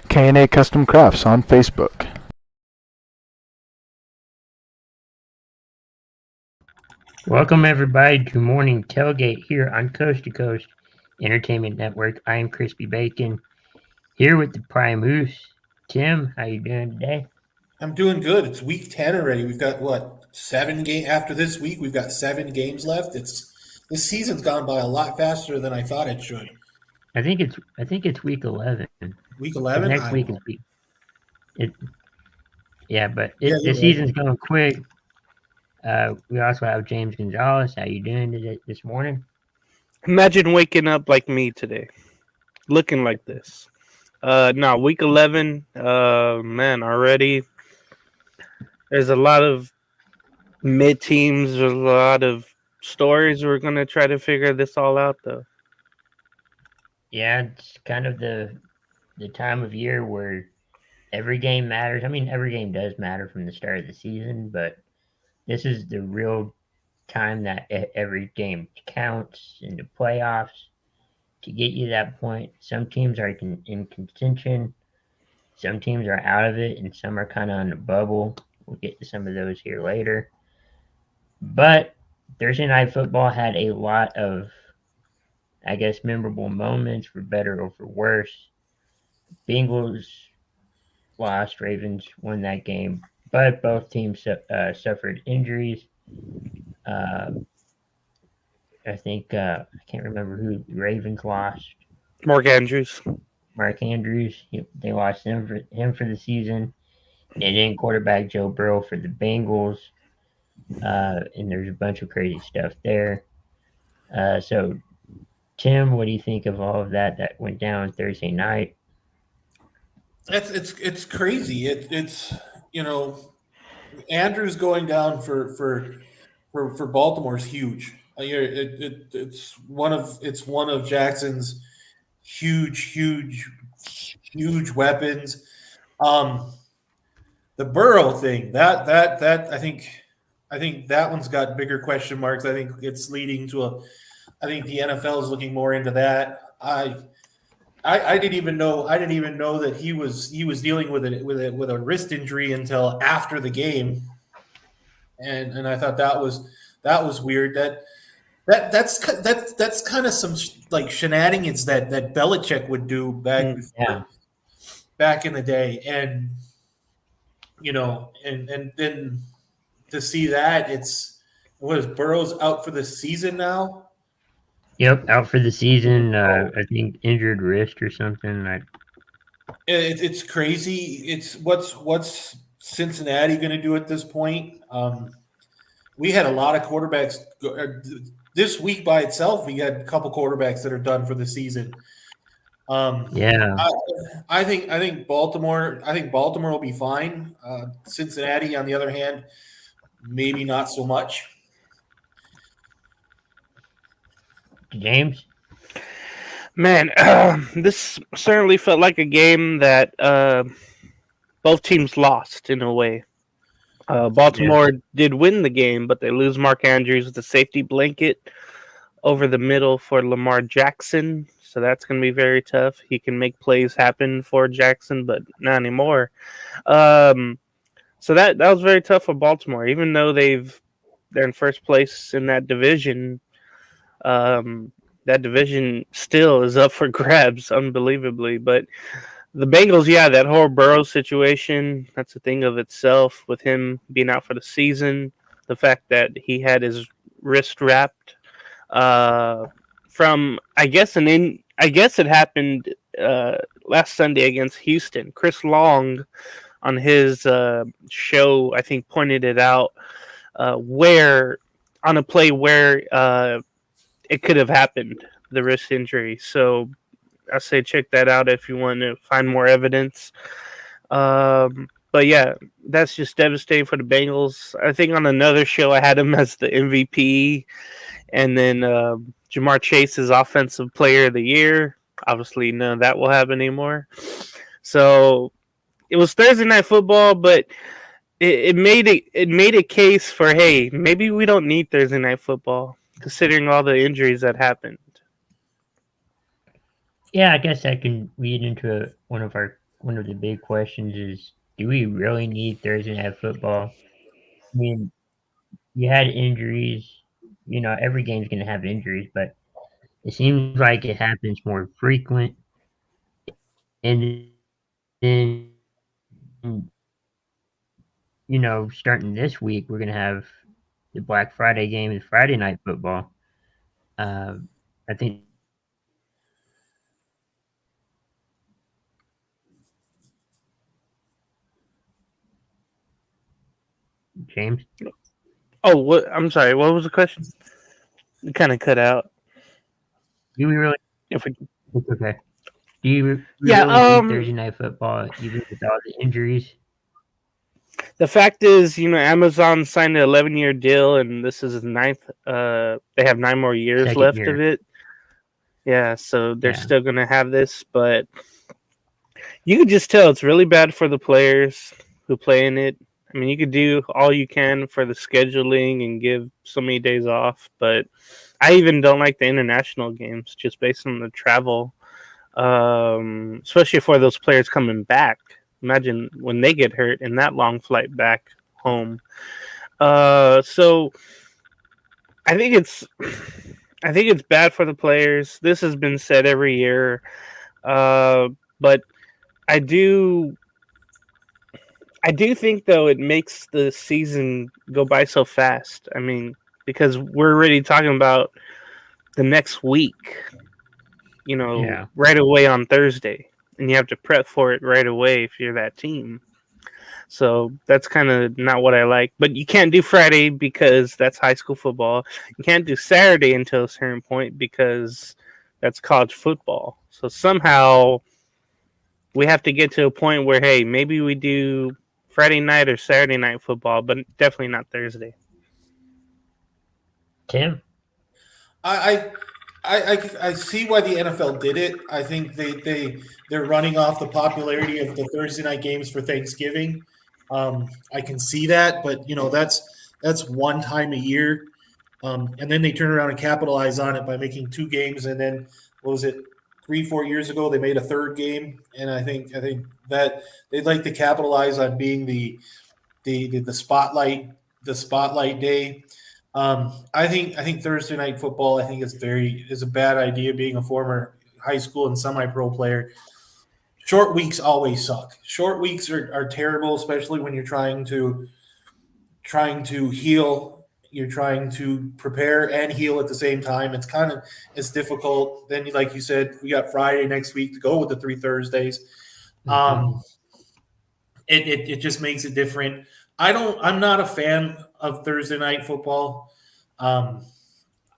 K&A Custom Crafts on Facebook. Welcome everybody to Morning Tailgate here on Coast to Coast Entertainment Network. I am Crispy Bacon here with the Prime Moose. Tim, how you doing today? I'm doing good. It's week 10 already. We've got what, 7 game after this week, we've got 7 games left. This season's gone by a lot faster than I thought it should. I think it's week 11. Week Because 11? next I week don't is know. week. It yeah, but Yeah, the you're right. season's going quick. We also have James Gonzalez. How you doing today this morning? Imagine waking up like me today, looking like this. No, week 11, man, already there's a lot of mid teams, there's a lot of stories. We're going to try to figure this all out, though. Yeah, it's kind of the time of year where every game matters. I mean, every game does matter from the start of the season, but this is the real time that every game counts in the playoffs to get you that point. Some teams are in contention, some teams are out of it, and some are kind of on the bubble. We'll get to some of those here later. But Thursday Night Football had a lot of, I guess, memorable moments for better or for worse. Bengals lost, Ravens won that game, but both teams suffered injuries. Uh, I think I can't remember who the Ravens lost. Mark Andrews. Mark Andrews. They lost him for the season. And then quarterback Joe Burrow for the Bengals. And there's a bunch of crazy stuff there. So, Tim, what do you think of all of that went down Thursday night? It's crazy. It's you know Andrews going down for Baltimore is huge. It's one of Jackson's huge weapons. Um, the Burrow thing that I think that one's got bigger question marks. I think it's leading to a. I think the NFL is looking more into that. I didn't even know that he was dealing with a wrist injury until after the game, and I thought that was weird. That's kind of some like shenanigans that Belichick would do back Mm. before Yeah. back in the day, and and then to see that what is Burrow's out for the season now? Yep, out for the season. Oh, I think injured wrist or something. it's crazy. It's what's Cincinnati going to do at this point? We had a lot of quarterbacks this week by itself. We had a couple quarterbacks that are done for the season. Um, Yeah. I, I think Baltimore. I think Baltimore will be fine. Cincinnati, on the other hand, maybe not so much. James? Man, this certainly felt like a game that both teams lost in a way. Yeah. Baltimore did win the game, but they lose Mark Andrews with a safety blanket over the middle for Lamar Jackson. So that's going to be very tough. He can make plays happen for Jackson, but not anymore. So that was very tough for Baltimore, even though they're in first place in that division. That division still is up for grabs, unbelievably. But the Bengals, yeah, that whole Burrow situation, that's a thing of itself with him being out for the season. The fact that he had his wrist wrapped from, I guess it happened last Sunday against Houston. Chris Long on his show, I think, pointed it out where on a play where it could have happened, the wrist injury. So I say check that out if you want to find more evidence. But yeah, that's just devastating for the Bengals. I think on another show I had him as the MVP, and then Jamar Chase is Offensive Player of the Year. Obviously, none of that will happen anymore. So it was Thursday Night Football, but it made a case for, hey, maybe we don't need Thursday Night Football considering all the injuries that happened. Yeah, I guess that can lead into one of our one of the big questions is, do we really need Thursday night football? I mean, you had injuries. Every game's going to have injuries, but it seems like it happens more frequent. And then, starting this week, we're going to have the Black Friday game and Friday night football. I think James. Oh, what? I'm sorry. What was the question? It kind of cut out. Do we really? If we, It's okay. Do you yeah. really need Thursday night football, even with all the injuries? The fact is, Amazon signed an 11-year deal, and this is his ninth. They have 9 more years Second left year. of it. Yeah, so they're Yeah. still going to have this, but you can just tell it's really bad for the players who play in it. I mean, you could do all you can for the scheduling and give so many days off, but I even don't like the international games just based on the travel, especially for those players coming back. Imagine when they get hurt in that long flight back home. So I think it's bad for the players. This has been said every year, but I do think though it makes the season go by so fast. I mean, because we're already talking about the next week, Yeah. right away on Thursday, and you have to prep for it right away if you're that team. So that's kind of not what I like. But you can't do Friday because that's high school football. You can't do Saturday until a certain point because that's college football. So somehow we have to get to a point where, hey, maybe we do Friday night or Saturday night football, but definitely not Thursday. Tim? I see why the NFL did it. I think they're running off the popularity of the Thursday night games for Thanksgiving. I can see that, but that's one time a year, and then they turn around and capitalize on it by making 2 games, and then what was it, 3-4 years ago they made a third game, and I think that they'd like to capitalize on being the spotlight day. I think Thursday night football. I think is a bad idea. Being a former high school and semi-pro player, short weeks always suck. Short weeks are terrible, especially when you're trying to heal. You're trying to prepare and heal at the same time. It's difficult. Then, like you said, we got Friday next week to go with the 3 Thursdays. Mhm. It just makes it different. I'm not a fan of Thursday night football. Um,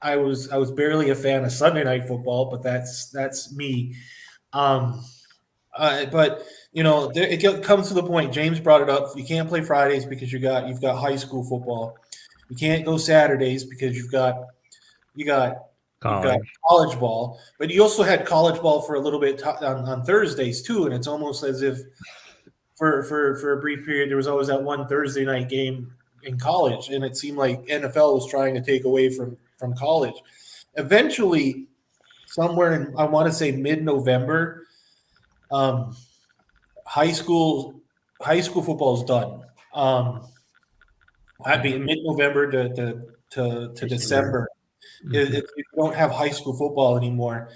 I was barely a fan of Sunday night football, but that's me. Um, but it comes to the point. James brought it up. You can't play Fridays because you've got high school football. You can't go Saturdays because you've got College. college ball. But you also had college ball for a little bit on Thursdays too, and it's almost as if for a brief period there was always that one Thursday night game in college, and it seemed like NFL was trying to take away from college. Eventually, somewhere in, I want to say, mid-November, um, high school football is done. I'd be mid-November to December. Mhm. You don't have high school football anymore.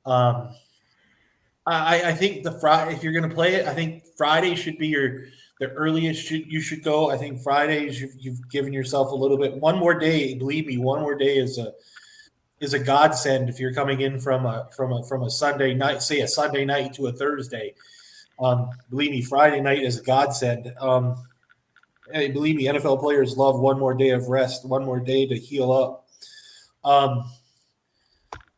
Um, I think the Friday, if you're going to play it, I think Friday should be the earliest you should go. I think Fridays you've given yourself a little bit, one more day. Believe me, one more day is a godsend if you're coming in from a Sunday night, say a Sunday night to a Thursday. Believe me, Friday night is a godsend. Hey, believe me, NFL players love one more day of rest, one more day to heal up. Um,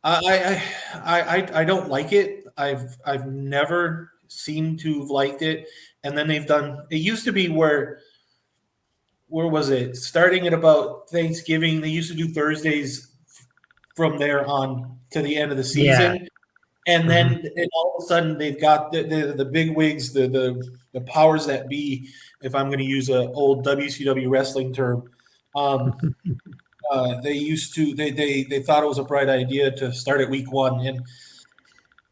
I don't like it. I've never seemed to have liked it. And then they've done. It used to be where was it? Starting at about Thanksgiving, they used to do Thursdays from there on to the end of the Yeah. season. And then and all of a sudden they've got the big wigs, the powers that be. If I'm going to use an old WCW wrestling term, um, they thought it was a bright idea to start at week 1, and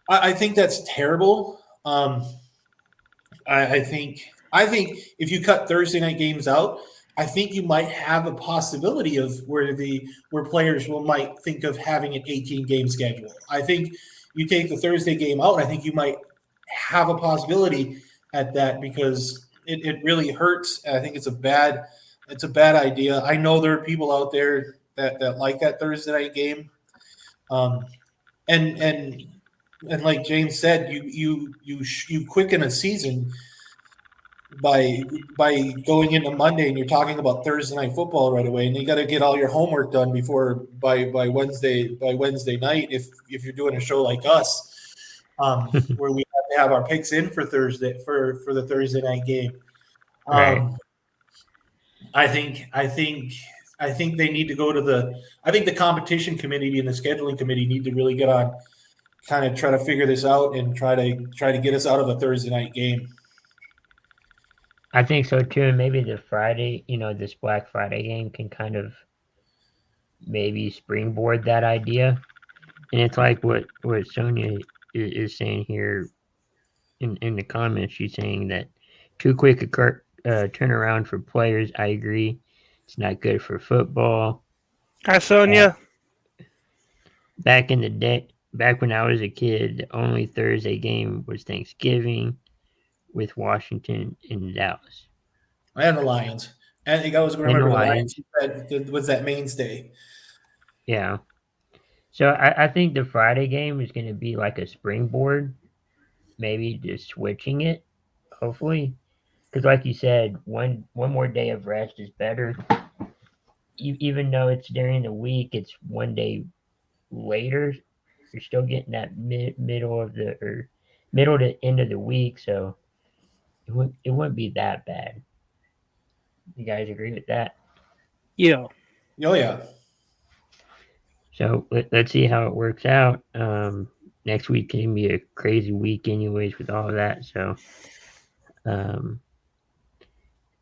I think that's terrible. I think if you cut Thursday night games out, I think you might have a possibility of where players might think of having an 18 game schedule. I think you take the Thursday game out, I think you might have a possibility at that because it really hurts. I think it's a bad idea. I know there are people out there that like that Thursday night game. Um, and like James said, you quicken a season by going into Monday, and you're talking about Thursday night football right away, and you got to get all your homework done before by Wednesday night. If you're doing a show like us, where we have to have our picks in for Thursday for the Thursday night game, Right. I think they need to go to I think the competition committee and the scheduling committee need to really get on, kind of try to figure this out and try to get us out of a Thursday night game. I think so too. And maybe the Friday, this Black Friday game can kind of maybe springboard that idea. And it's like what Sonia is saying here in the comments. She's saying that too quick a turnaround for players. I agree. It's not good for football. Hi, Sonia. Back in the day, back when I was a kid, the only Thursday game was Thanksgiving with Washington and Dallas. And the Lions. I think I was going to remember the Lions was that mainstay. Yeah. So I think the Friday game is going to be like a springboard, maybe just switching it, hopefully. Because like you said, one more day of rest is better. Even though it's during the week, it's one day later. You're still getting that middle to end of the week, so it wouldn't be that bad. You guys agree with that? Yeah. Oh yeah. So let's see how it works out. Next week can be a crazy week, anyways, with all of that. So,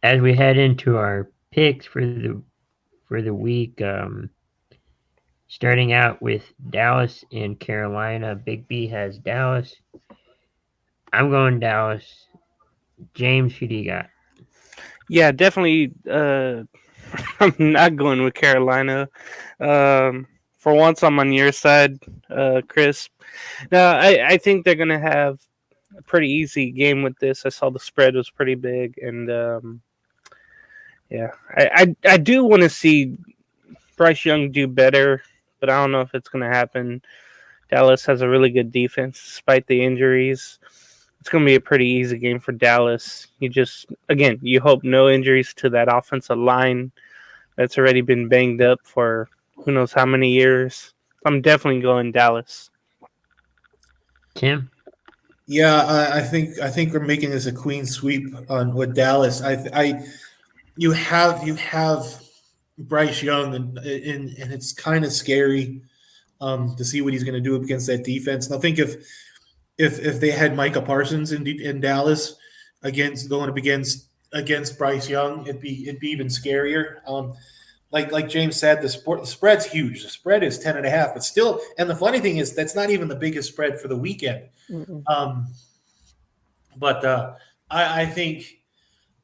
as we head into our picks for the week, starting out with Dallas and Carolina. Big B has Dallas. I'm going Dallas. James, who do you got? Yeah, definitely. I'm not going with Carolina. For once, I'm on your side, Chris. No, I think they're going to have a pretty easy game with this. I saw the spread was pretty big, and yeah, I do want to see Bryce Young do better, but I don't know if it's going to happen. Dallas has a really good defense despite the injuries. It's going to be a pretty easy game for Dallas. You hope no injuries to that offensive line that's already been banged up for who knows how many years. I'm definitely going Dallas. Tim? Yeah, I think we're making this a clean sweep with Dallas. You have Bryce Young, and it's kind of scary to see what he's going to do against that defense. And I think if they had Micah Parsons in Dallas going up against Bryce Young, it'd be even scarier. Like James said, the spread's huge. The spread is 10.5, but still. And the funny thing is that's not even the biggest spread for the weekend. But I think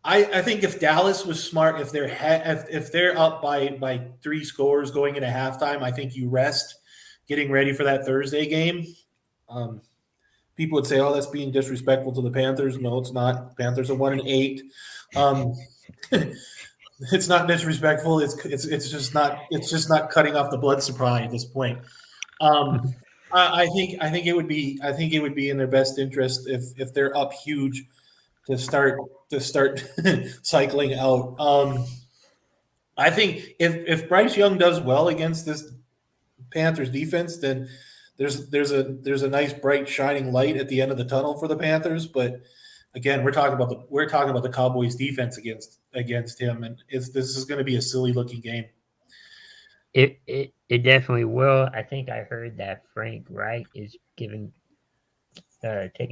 if Dallas was smart, if they're up by 3 scores going into halftime, I think you rest, getting ready for that Thursday game. People would say, "Oh, that's being disrespectful to the Panthers." No, it's not. Panthers are 1-8. It's not disrespectful. It's just not cutting off the blood supply at this point. I think it would be in their best interest if they're up huge to start cycling out. I think if Bryce Young does well against this Panthers defense, then there's a nice bright shining light at the end of the tunnel for the Panthers. But again, we're talking about the Cowboys defense against him, and this is going to be a silly looking game. It definitely will. I think I heard that Frank Reich is taking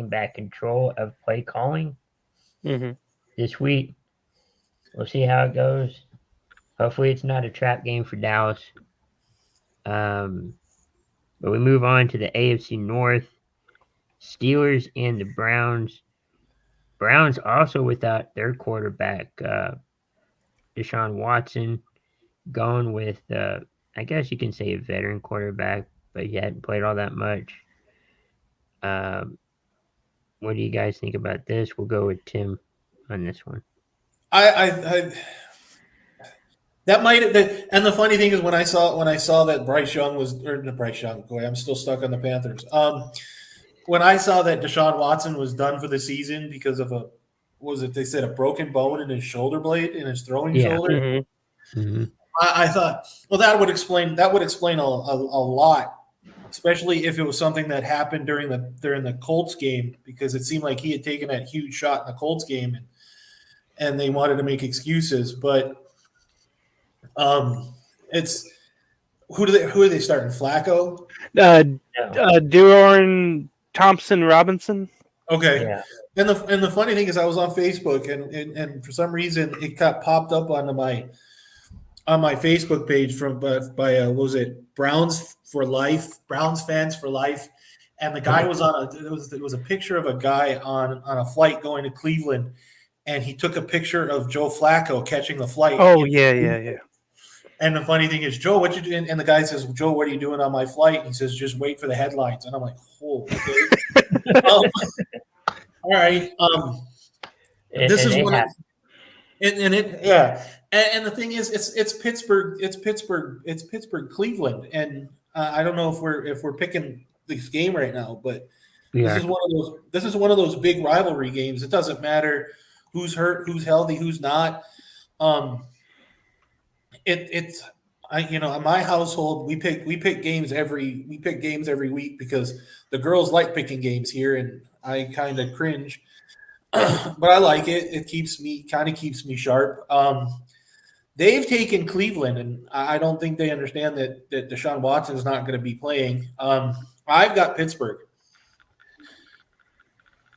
back control of play calling this week. We'll see how it goes. Hopefully, it's not a trap game for Dallas. But we move on to the AFC North. Steelers and the Browns. Browns also without their quarterback, Deshaun Watson, going with, I guess you can say a veteran quarterback, but he hadn't played all that much. Um, what do you guys think about this? We'll go with Tim on this one. I that might have been, and the funny thing is when I saw that Bryce Young was, or not Bryce Young, boy, I'm still stuck on the Panthers. When I saw that Deshaun Watson was done for the season because of they said a broken bone in his shoulder blade, in his throwing Yeah. shoulder. Mm-hmm. I thought, well, that would explain a lot, especially if it was something that happened during the Colts game, because it seemed like he had taken that huge shot in the Colts game, and they wanted to make excuses. But it's who are they starting? Flacco? Duran Thompson Robinson. Okay. Yeah. And the funny thing is, I was on Facebook, and for some reason it got popped up on my Facebook page from by what was it, Browns Fans for Life, and the guy was it was a picture of a guy on a flight going to Cleveland, and he took a picture of Joe Flacco catching the flight. Oh yeah. And the funny thing is, Joe, what you doing? And the guy says, Joe, what are you doing on my flight? And he says, just wait for the headlines. And I'm like, oh, okay. All right. This is one. And the thing is, it's Pittsburgh, Cleveland, and I don't know if we're picking this game right now, but this is one of those big rivalry games. It doesn't matter who's hurt, who's healthy, who's not. In my household, we pick games every week because the girls like picking games here, and I kind of cringe, but I like it. It keeps me sharp. They've taken Cleveland, and I don't think they understand that Deshaun Watson is not going to be playing. I've got Pittsburgh.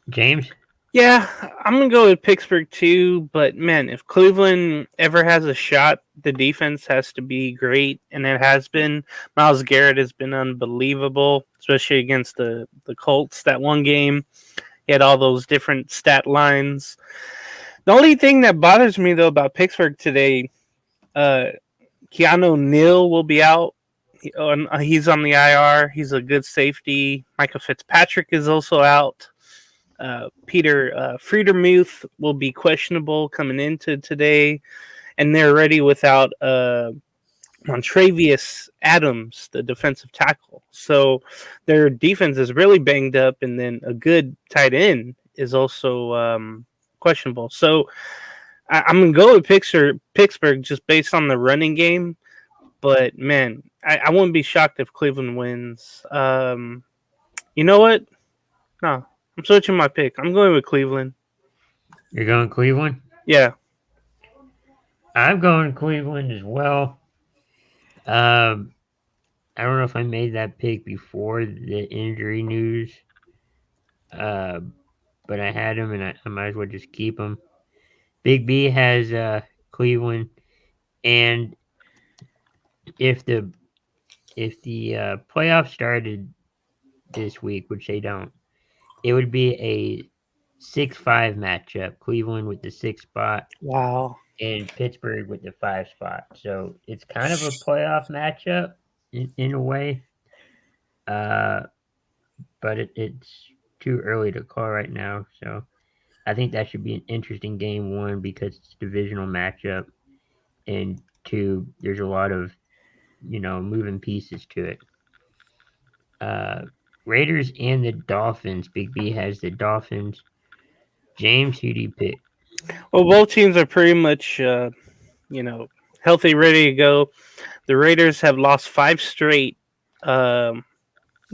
James? Yeah, I'm going to go with Pittsburgh too, but man, if Cleveland ever has a shot, the defense has to be great, and it has been. Myles Garrett has been unbelievable, especially against the Colts that one game. He had all those different stat lines. The only thing that bothers me, though, about Pittsburgh today, Keanu Neal will be out. He's on the IR. He's a good safety. Micah Fitzpatrick is also out. Peter Freedermuth will be questionable coming into today, and they're already without Montravius Adams, the defensive tackle. So their defense is really banged up, and then a good tight end is also questionable. So I'm going to go with Pittsburgh just based on the running game. But, man, I wouldn't be shocked if Cleveland wins. You know what? No, I'm switching my pick. I'm going with Cleveland. You're going Cleveland? Yeah. I'm going Cleveland as well. I don't know if I made that pick before the injury news, but I had him, and I might as well just keep him. Big B has Cleveland, and if the playoffs started this week, which they don't, it would be a 6-5 matchup. Cleveland with the 6th spot. Wow. And Pittsburgh with the 5 spot. So it's kind of a playoff matchup in a way. But it's too early to call right now. So I think that should be an interesting game, one, because it's a divisional matchup. And two, there's a lot of, moving pieces to it. Raiders and the Dolphins. Big B has the Dolphins. James, who do you pick? Well, both teams are pretty much, healthy, ready to go. The Raiders have lost 5 straight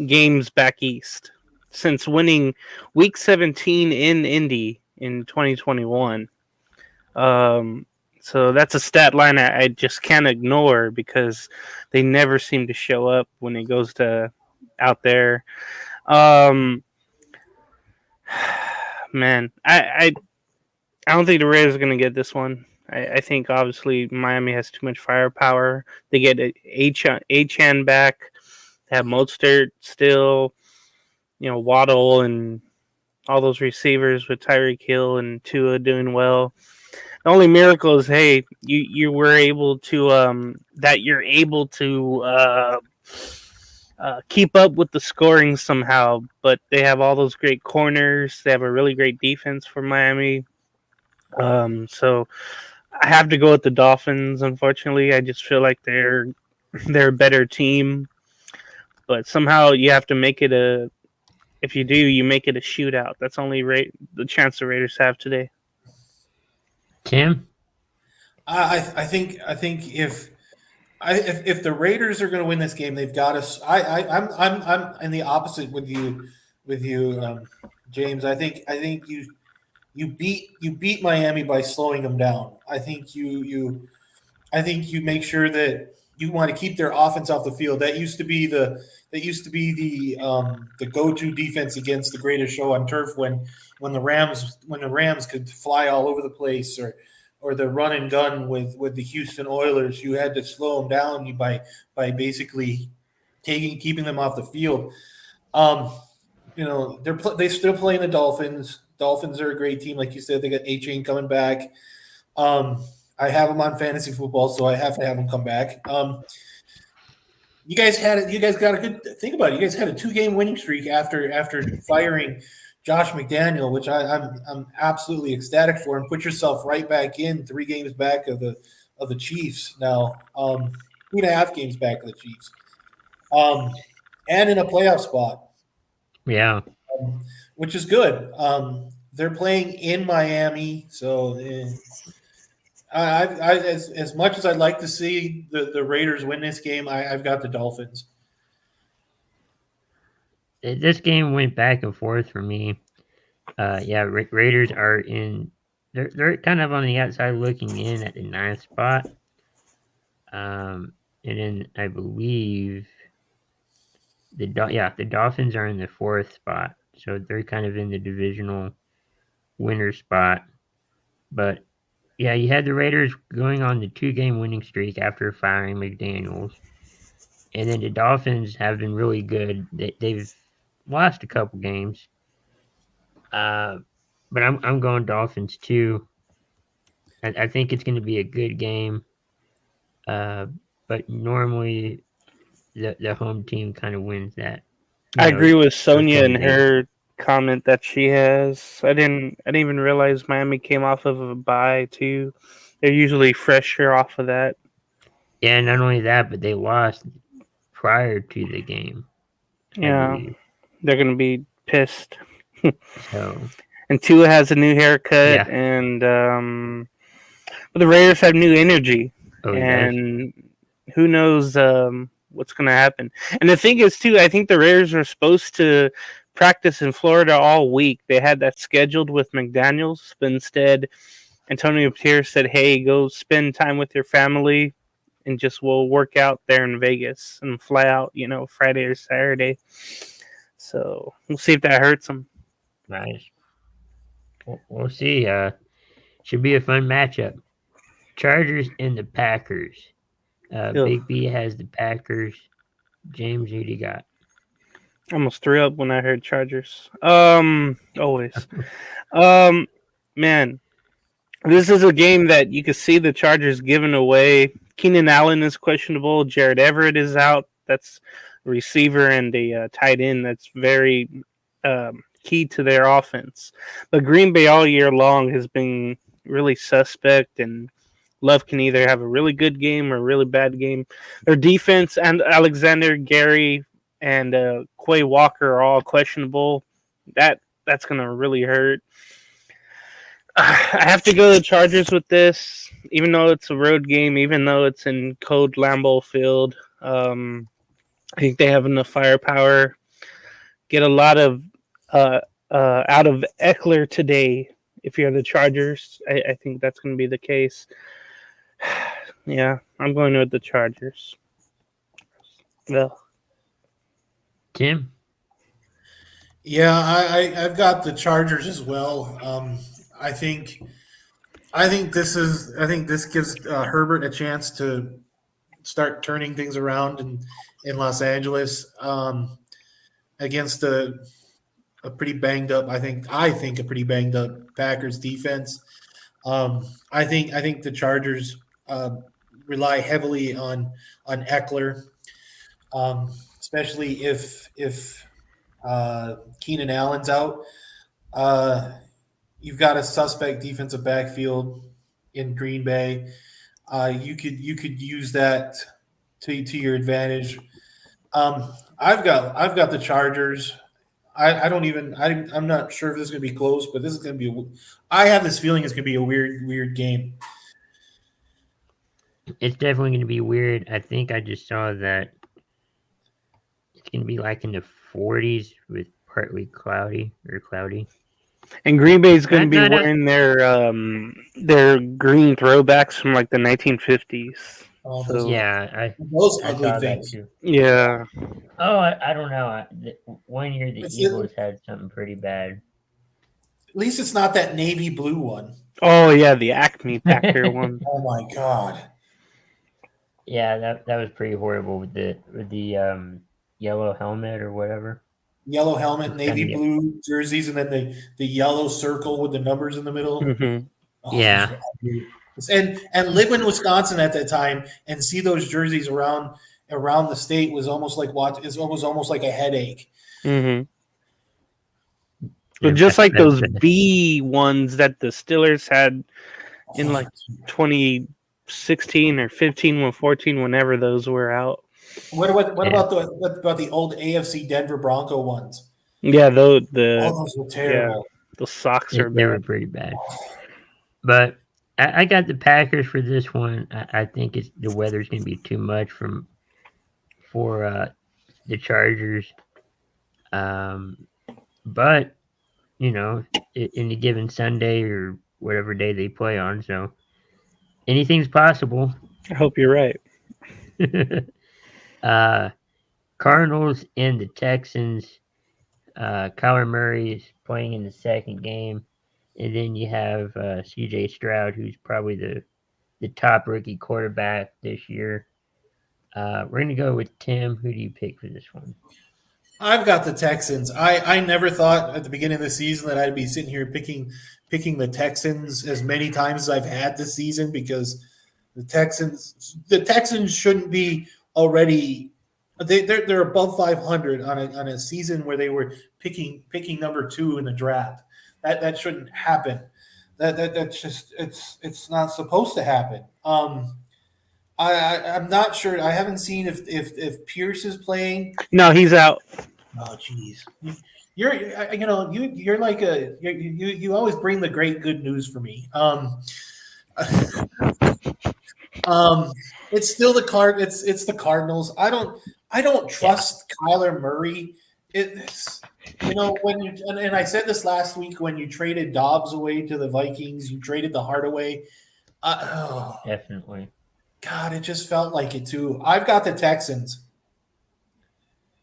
games back east since winning Week 17 in Indy in 2021. So that's a stat line I just can't ignore because they never seem to show up when it goes to out there. Man, I don't think the Raiders are going to get this one. I think obviously Miami has too much firepower. They get Achan back. They have Mostert still, Waddle and all those receivers with Tyreek Hill and Tua doing well. The only miracle is, hey, you were able to that you're able to keep up with the scoring somehow. But they have all those great corners. They have a really great defense for Miami. So I have to go with the Dolphins. Unfortunately, I just feel like they're a better team. But somehow you have to make it a. If you do, you make it a shootout. That's only the chance the Raiders have today. Tim? I think if the Raiders are going to win this game, they've got us. I'm in the opposite with you, James. I think you beat Miami by slowing them down. I think you make sure that you want to keep their offense off the field. That used to be the go-to defense against the greatest show on turf when the Rams could fly all over the place, or the run and gun with the Houston Oilers. You had to slow them down by basically keeping them off the field. They still playing the Dolphins. Dolphins are a great team, like you said. They got A-Chain coming back. I have them on fantasy football, so I have to have them come back. You guys got a good think about it. You guys had a 2-game winning streak after firing Josh McDaniel, which I'm absolutely ecstatic for, and put yourself right back in 3 games back of the Chiefs now, 2.5 games back of the Chiefs, and in a playoff spot. Yeah. Which is good. They're playing in Miami, so as much as I'd like to see the Raiders win this game, I've got the Dolphins. This game went back and forth for me. Raiders are in. They're kind of on the outside looking in at the 9th spot. And then I believe the Dolphins are in the 4th spot, so they're kind of in the divisional winner spot. But yeah, you had the Raiders going on the 2-game winning streak after firing McDaniels, and then the Dolphins have been really good. They've lost a couple games, but I'm going Dolphins too. I think it's going to be a good game, but normally the home team kind of wins that. I agree with Sonia and Sunday. her comment that she has. I didn't even realize Miami came off of a bye too. They're usually fresher off of that. Yeah, not only that, but they lost prior to the game. Yeah, they're gonna be pissed. So, And Tua has a new haircut, Yeah. and but the Raiders have new energy, oh, he does. and who knows what's gonna happen. And the thing is, too, I think the Raiders are supposed to practice in Florida all week. They had that scheduled with McDaniels, but instead, Antonio Pierce said, "Hey, go spend time with your family, and just we'll work out there in Vegas and fly out, Friday or Saturday." So we'll see if that hurts them. Nice. We'll see. Should be a fun matchup. Chargers and the Packers. Big B has the Packers. James, who do you got? I almost threw up when I heard Chargers. Always. Man, this is a game that you can see the Chargers giving away. Keenan Allen is questionable. Jared Everett is out. That's a receiver and a tight end. That's very key to their offense. But Green Bay all year long has been really suspect, and Love can either have a really good game or a really bad game. Their defense and Alexander, Gary, and Quay Walker are all questionable. That's going to really hurt. I have to go to the Chargers with this, even though it's a road game, even though it's in cold Lambeau Field. I think they have enough firepower. Get a lot of out of Eckler today. If you're the Chargers, I think that's going to be the case. Yeah, I'm going with the Chargers. Well, Tim? Yeah, I've got the Chargers as well. I think this gives Herbert a chance to start turning things around in Los Angeles against a pretty banged up. I think a pretty banged up Packers defense. I think the Chargers rely heavily on Eckler, especially if Keenan Allen's out. Uh, you've got a suspect defensive backfield in Green Bay. You could use that to your advantage. I've got the Chargers. I don't even I'm not sure if this is going to be close, but this is going to be. I have this feeling it's going to be a weird game. It's definitely going to be weird. I think I just saw that it's going to be like in the 40s with partly cloudy or cloudy. And Green Bay's going to be Not wearing their green throwbacks from like the 1950s. Oh, So yeah, those I ugly saw that things. too. yeah, Oh, I don't know. One year the It's Eagles had something pretty bad. At least it's not that navy blue one. oh yeah, the Acme Packer one. Oh my god. Yeah, that was pretty horrible with the yellow helmet or whatever. Yellow helmet, It's navy kinda- blue jerseys, and then the yellow circle with the numbers in the middle. hmm Oh, Yeah. those were ugly. And live in Wisconsin at that time and see those jerseys around the state was almost like almost like a headache. hmm Yeah, But just like that's those B ones that the Steelers had in like 2016 or 15 or 14, whenever those were out. What Yeah. about the old AFC Denver Bronco ones? Yeah, Oh, those were terrible. those socks are they were bad. pretty bad. But I got the Packers for this one. I think the weather's going to be too much for the Chargers. But in a given Sunday or whatever day they play on, so anything's possible. I hope you're right. Cardinals and the Texans. Kyler Murray is playing in the second game, and then you have C.J. Stroud, who's probably the top rookie quarterback this year. We're gonna go with Tim. Who do you pick for this one? I've got the Texans. I never thought at the beginning of the season that I'd be sitting here picking the Texans as many times as I've had this season because the Texans shouldn't be already they're above 500 on a season where they were picking number 2 in the draft. That shouldn't happen. That's just it's not supposed to happen. I'm not sure. I haven't seen if Pierce is playing. No, he's out. Oh, jeez. You're like you always bring the great good news for me. It's still it's the Cardinals. I don't trust Kyler Murray. It's when you and I said this last week when you traded Dobbs away to the Vikings, you traded the heart away. Definitely. God, it just felt like it too. I've got the Texans.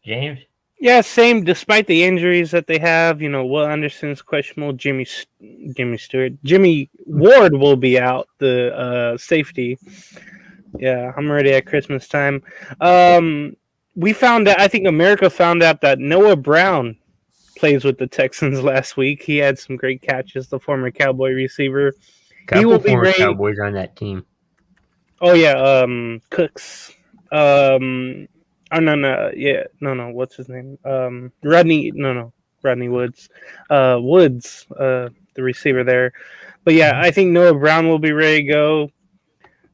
James? Yeah, same. Despite the injuries that they have, Will Anderson's questionable. Jimmy Stewart, Jimmy Ward will be out. The safety. Yeah, I'm ready at Christmas time. We found out. I think America found out that Noah Brown plays with the Texans last week. He had some great catches. The former Cowboy receiver. Couple will be former ready. Cowboys on that team. Oh yeah, Cooks. Oh no, yeah, no. What's his name? Rodney. No, Rodney Woods. Woods, the receiver there. But yeah, I think Noah Brown will be ready to go.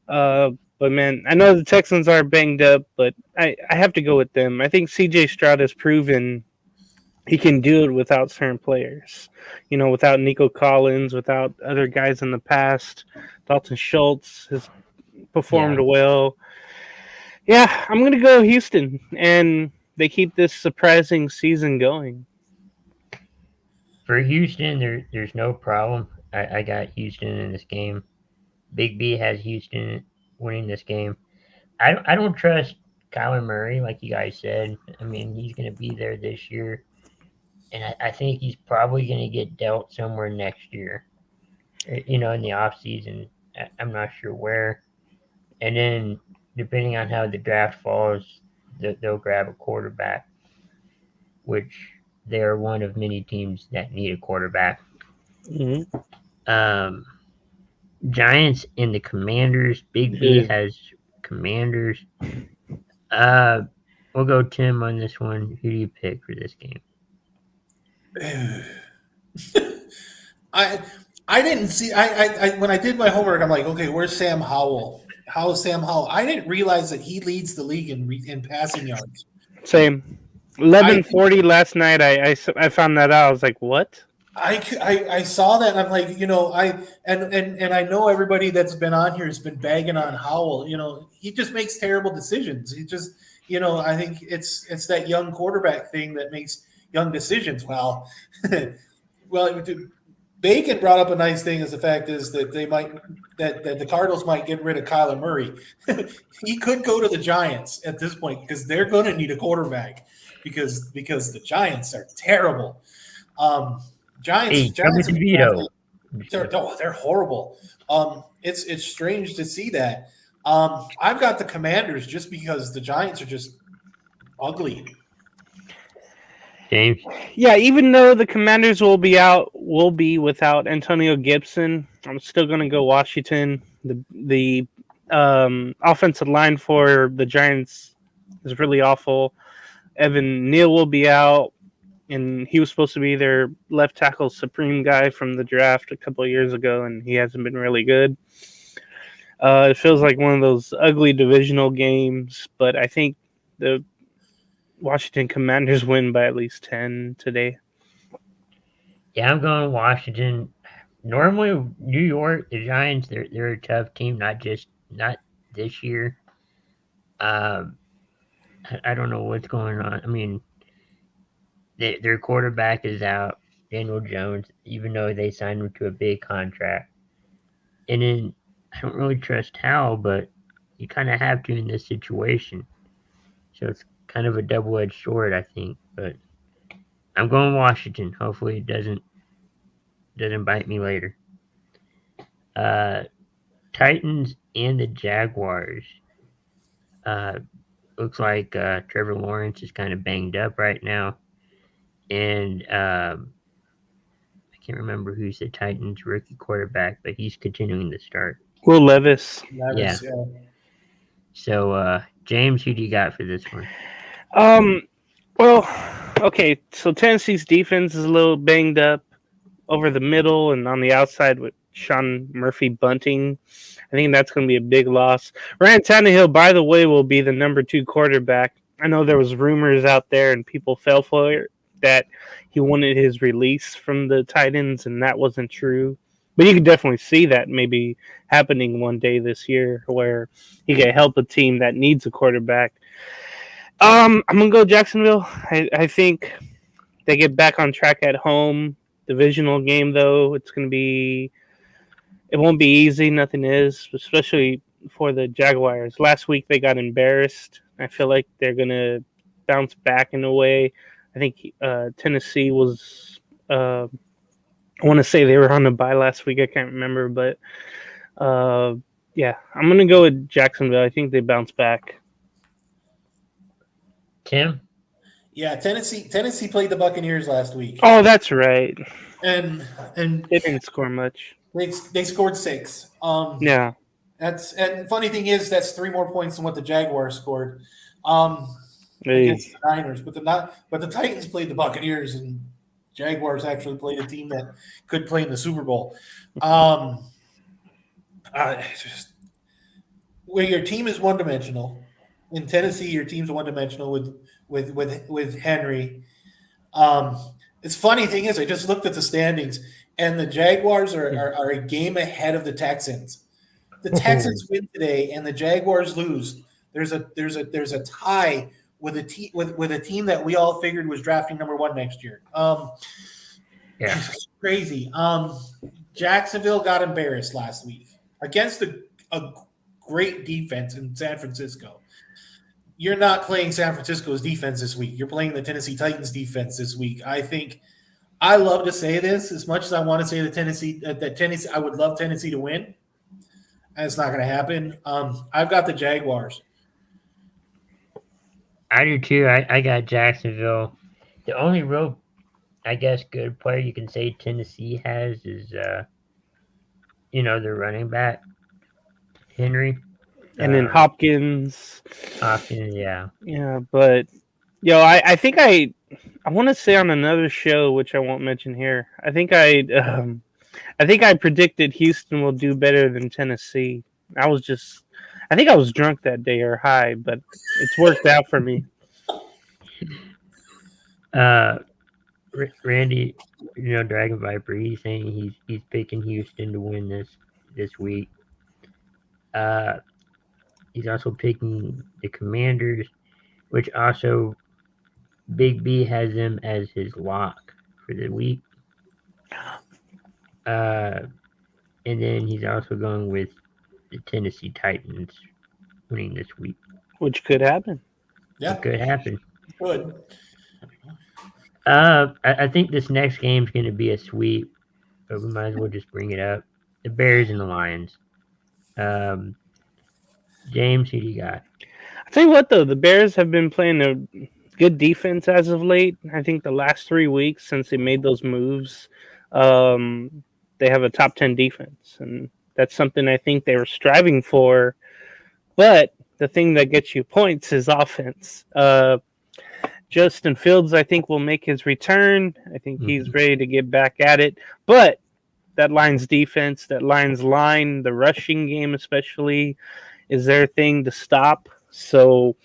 But man, I know the Texans are banged up, but I have to go with them. I think C.J. Stroud has proven he can do it without certain players. Without Nico Collins, without other guys in the past. Dalton Schultz has performed well. Yeah, I'm going to go Houston, and they keep this surprising season going. For Houston, there's no problem. I got Houston in this game. Big B has Houston winning this game. I don't trust Kyler Murray, like you guys said. I mean, he's going to be there this year, and I think he's probably going to get dealt somewhere next year. In the off season. I'm not sure where. And then, depending on how the draft falls, they'll grab a quarterback, which they are one of many teams that need a quarterback. Mhm. Giants and the Commanders. Big B Dude. has Commanders. Uh, we'll go Tim on this one. Who do you pick for this game? I I didn't see. I when I did my homework, I'm like, okay, where's Sam Howell? How is Sam Howell? I didn't realize that he leads the league in passing yards. Same. 1140 last night. I found that out. I was like, what? I saw that and I'm like, and I know everybody that's been on here has been bagging on Howell. He just makes terrible decisions. He just, I think it's that young quarterback thing that makes young decisions. Well, well, Bacon brought up a nice thing. Is the fact is that that the Cardinals might get rid of Kyler Murray. He could go to the Giants at this point because they're going to need a quarterback because the Giants are terrible. Hey, Giants have been DeVito. they're horrible. It's strange to see that. I've got the Commanders just because the Giants are just ugly. James. Yeah, even though the Commanders will be without Antonio Gibson, I'm still going to go Washington. The offensive line for the Giants is really awful. Evan Neal will be out, and he was supposed to be their left tackle supreme guy from the draft a couple of years ago, and he hasn't been really good. It feels like one of those ugly divisional games, but I think the Washington Commanders win by at least 10 today. Yeah, I'm going Washington. Normally, New York, the Giants, they're a tough team. Not this year. I don't know what's going on. I mean, their quarterback is out, Daniel Jones, even though they signed him to a big contract. And then I don't really trust Howell, but you kind of have to in this situation. So it's kind of a double-edged sword, I think. But I'm going Washington. Hopefully, it doesn't bite me later. Titans and the Jaguars. Looks like Trevor Lawrence is kind of banged up right now, and I can't remember who's the Titans rookie quarterback, but he's continuing to start. Will Levis. Yeah. So, James, who do you got for this one? Well, okay. So Tennessee's defense is a little banged up over the middle and on the outside with Sean Murphy bunting. I think that's going to be a big loss. Ryan Tannehill, by the way, will be the number 2 quarterback. I know there was rumors out there and people fell for it that he wanted his release from the Titans, and that wasn't true. But you could definitely see that maybe happening one day this year where he could help a team that needs a quarterback. I'm going to go Jacksonville. I think they get back on track at home. Divisional game, though, it won't be easy. Nothing is, especially for the Jaguars. Last week they got embarrassed. I feel like they're going to bounce back in a way. I think Tennessee was I want to say they were on the bye last week. I can't remember, but yeah, I'm going to go with Jacksonville. I think they bounce back. Tim? Yeah, Tennessee played the Buccaneers last week. Oh, that's right. And they didn't score much. They scored 6. Yeah. And funny thing is that's 3 more points than what the Jaguars scored Hey. against the Niners. But the Titans played the Buccaneers, and Jaguars actually played a team that could play in the Super Bowl. Where your team is one dimensional. In Tennessee, your team's one dimensional with Henry. It's funny thing is, I just looked at the standings, and the Jaguars are a game ahead of the Texans. The Texans win today, and the Jaguars lose. There's a tie with a team that we all figured was drafting number 1 next year. Yeah, it's crazy. Jacksonville got embarrassed last week against a great defense in San Francisco. You're not playing San Francisco's defense this week. You're playing the Tennessee Titans defense this week. I love to say this as much as I want to say that Tennessee, I would love Tennessee to win. And it's not going to happen. I've got the Jaguars. I do too. I got Jacksonville. The only real I guess, good player you can say Tennessee has is, their running back, Henry. And then Hopkins. Hopkins, yeah. Yeah, but I think I want to say on another show, which I won't mention here. I think I predicted Houston will do better than Tennessee. I think I was drunk that day or high, but it's worked out for me. Uh, Randy, Dragon Viper, he's saying he's picking Houston to win this week. Uh, he's also picking the Commanders, which also Big B has them as his lock for the week. And then he's also going with the Tennessee Titans winning this week. Which could happen. Yeah, It could happen. good. I think this next game is going to be a sweep, but we might as well just bring it up. The Bears and the Lions. James, who do you got? I tell you what, though, the Bears have been playing a good defense as of late. I think the last 3 weeks since they made those moves, they have a top 10 defense, and that's something I think they were striving for. But the thing that gets you points is offense. Justin Fields, I think, will make his return. I think he's ready to get back at it. But that Lions defense, that Lions line, the rushing game especially, is their thing to stop. So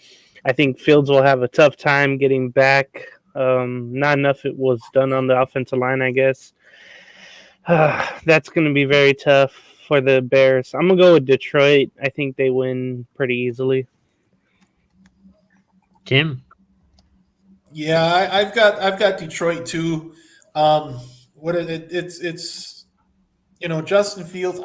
I think Fields will have a tough time getting back. Not enough it was done on the offensive line, I guess. That's going to be very tough for the Bears. I'm going to go with Detroit. I think they win pretty easily. Tim? Yeah, I've got Detroit too. It's Justin Fields.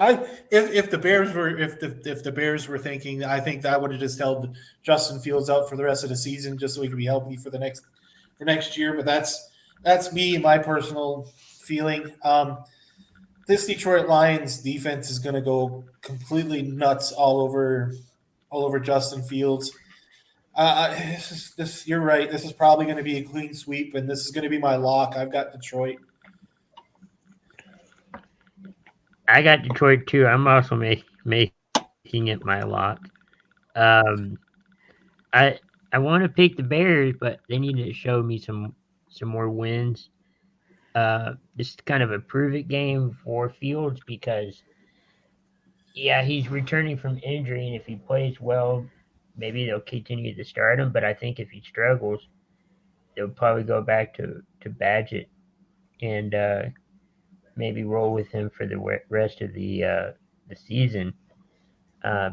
If the Bears were thinking, I think that would have just held Justin Fields out for the rest of the season, just so he could be healthy for next year. But that's me, my personal feeling. This Detroit Lions defense is going to go completely nuts all over Justin Fields. You're right. This is probably going to be a clean sweep, and this is going to be my lock. I've got Detroit. I got Detroit too. I'm also making it my lock. I want to pick the Bears, but they need to show me some more wins. This is kind of a prove it game for Fields because, yeah, he's returning from injury, and if he plays well, maybe they'll continue to start him. But I think if he struggles, they'll probably go back to Badgett and maybe roll with him for the rest of the season.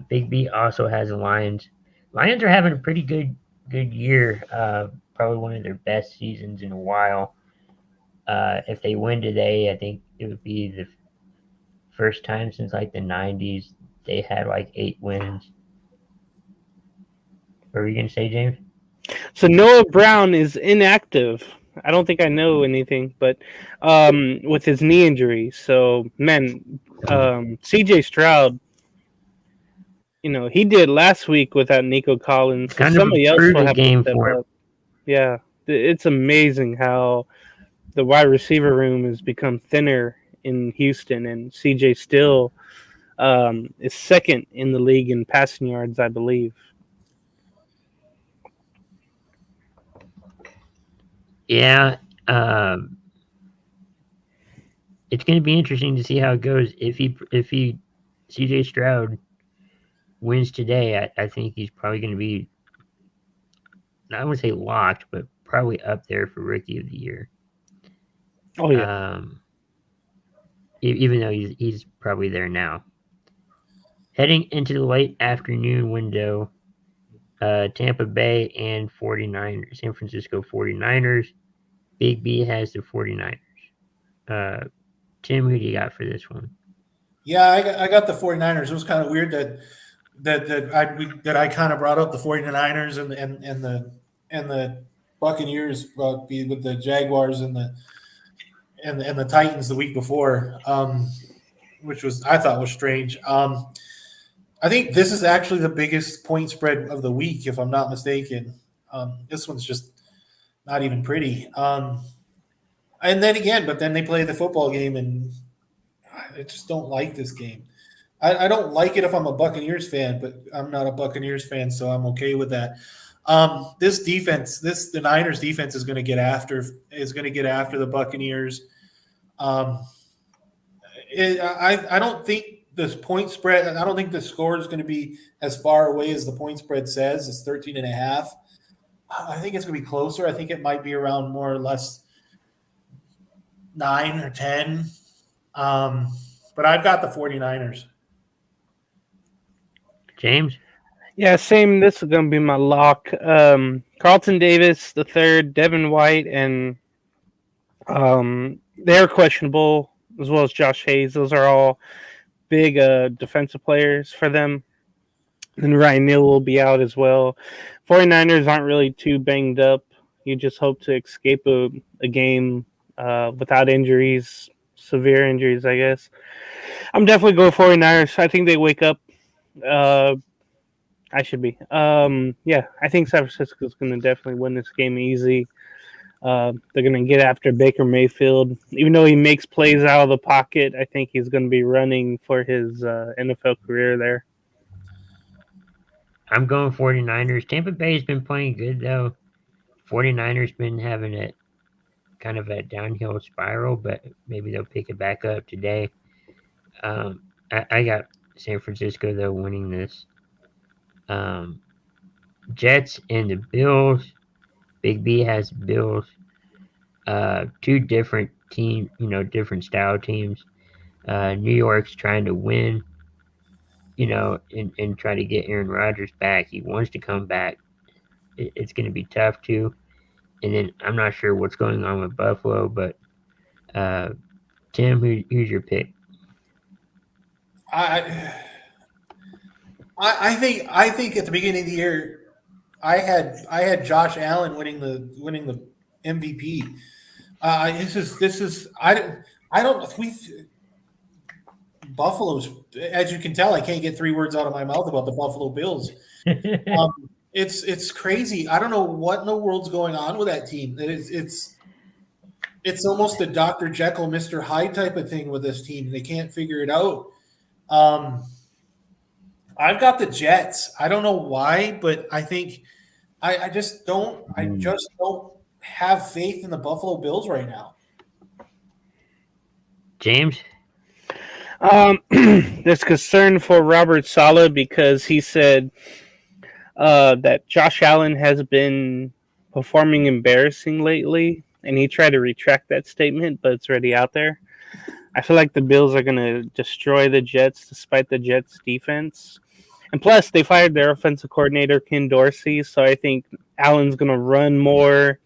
Big B also has the Lions. Lions are having a pretty good year. Probably one of their best seasons in a while. If they win today, I think it would be the first time since like the 90s they had like 8 wins. What were you going to say, James? So Noah Brown is inactive. I don't think I know anything, but with his knee injury. So, man, CJ Stroud, he did last week without Nico Collins. Kind Somebody of a else will have game to step for him. up. Yeah, it's amazing how the wide receiver room has become thinner in Houston, and CJ still is second in the league in passing yards, I believe. Yeah, it's going to be interesting to see how it goes. If he CJ Stroud wins today, I think he's probably going to be, I wouldn't say locked, but probably up there for Rookie of the Year. Oh yeah. Even though he's probably there now. Heading into the late afternoon window, Tampa Bay and 49ers, San Francisco 49ers. Big B has the 49ers. Tim, who do you got for this one? Yeah, I got the 49ers. It was kind of weird that I kind of brought up the 49ers and the Buccaneers with the Jaguars and the Titans the week before, which I thought was strange. I think this is actually the biggest point spread of the week, if I'm not mistaken. This one's just not even pretty. And then again, but then they play the football game, and I just don't like this game. I don't like it if I'm a Buccaneers fan, but I'm not a Buccaneers fan, so I'm okay with that. This defense, the Niners defense is going to get after the Buccaneers. Um, I don't think this point spread. I don't think the score is going to be as far away as the point spread says. It's 13.5. I think it's going to be closer. I think it might be around more or less 9 or 10. But I've got the 49ers. James? Yeah, same. This is going to be my lock. Carlton Davis, the third, Devin White, and they're questionable, as well as Josh Hayes. Those are all big defensive players for them. And Ryan Neal will be out as well. 49ers aren't really too banged up. You just hope to escape a game without injuries, severe injuries, I guess. I'm definitely going 49ers. I think they wake up. I should be. Yeah, I think San Francisco's going to definitely win this game easy. They're going to get after Baker Mayfield. Even though he makes plays out of the pocket, I think he's going to be running for his NFL career there. I'm going 49ers. Tampa Bay's been playing good, though. 49ers been having it kind of a downhill spiral, but maybe they'll pick it back up today. I got San Francisco, though, winning this. Jets and the Bills. Big B has Bills. Two different team, different style teams. New York's trying to win, and try to get Aaron Rodgers back. He wants to come back. It's going to be tough too. And then I'm not sure what's going on with Buffalo, but Tim, who's your pick? I think at the beginning of the year, I had Josh Allen winning the MVP. This is I don't we Buffalo's, as you can tell, I can't get 3 words out of my mouth about the Buffalo Bills. It's crazy. I don't know what in the world's going on with that team. It's almost a Dr. Jekyll, Mr. Hyde type of thing with this team. They can't figure it out. I've got the Jets. I don't know why, but I think I just don't have faith in the Buffalo Bills right now. James? There's concern for Robert Saleh because he said that Josh Allen has been performing embarrassing lately, and he tried to retract that statement, but it's already out there. I feel like the Bills are going to destroy the Jets despite the Jets' defense. And plus, they fired their offensive coordinator, Ken Dorsey, so I think Allen's going to run more,